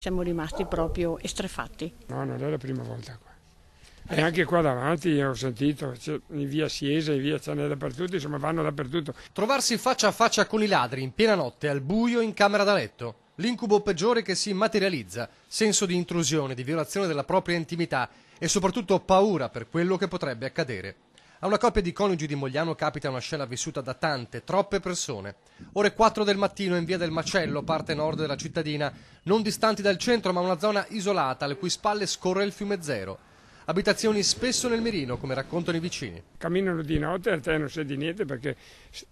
Siamo rimasti proprio estrefatti. No, non è la prima volta qua. E anche qua davanti ho sentito, in via Siesa, in via ce n'è dappertutto, insomma vanno dappertutto. Trovarsi faccia a faccia con i ladri in piena notte, al buio, in camera da letto. L'incubo peggiore che si materializza, senso di intrusione, di violazione della propria intimità e soprattutto paura per quello che potrebbe accadere. A una coppia di coniugi di Mogliano capita una scena vissuta da tante, troppe persone. Ore 4 del mattino in via del Macello, parte nord della cittadina, non distanti dal centro ma una zona isolata alle cui spalle scorre il fiume Zero. Abitazioni spesso nel mirino, come raccontano i vicini. Camminano di notte e a te non sai di niente perché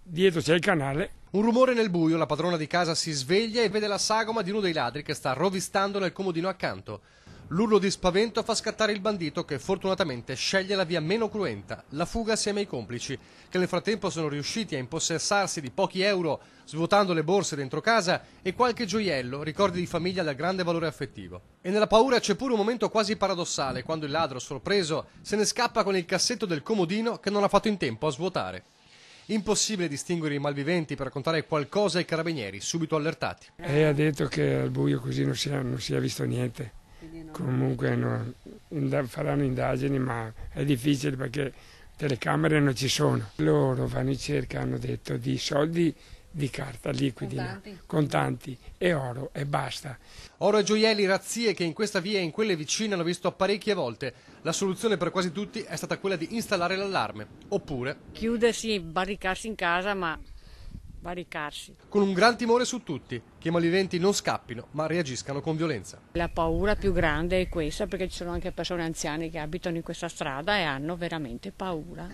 dietro c'è il canale. Un rumore nel buio, la padrona di casa si sveglia e vede la sagoma di uno dei ladri che sta rovistando nel comodino accanto. L'urlo di spavento fa scattare il bandito che fortunatamente sceglie la via meno cruenta, la fuga assieme ai complici, che nel frattempo sono riusciti a impossessarsi di pochi euro, svuotando le borse dentro casa e qualche gioiello, ricordi di famiglia dal grande valore affettivo. E nella paura c'è pure un momento quasi paradossale, quando il ladro, sorpreso, se ne scappa con il cassetto del comodino che non ha fatto in tempo a svuotare. Impossibile distinguere i malviventi per raccontare qualcosa ai carabinieri, subito allertati. E ha detto che al buio così non si è visto niente. Comunque faranno indagini, ma è difficile perché telecamere non ci sono. Loro vanno in cerca, hanno detto, di soldi di carta liquidi, contanti e oro e basta. Oro e gioielli, razzie che in questa via e in quelle vicine hanno visto parecchie volte. La soluzione per quasi tutti è stata quella di installare l'allarme, oppure Chiudersi, barricarsi in casa, ma barricarsi. con un gran timore su tutti, che i malviventi non scappino, ma reagiscano con violenza. La paura più grande è questa, perché ci sono anche persone anziane che abitano in questa strada e hanno veramente paura.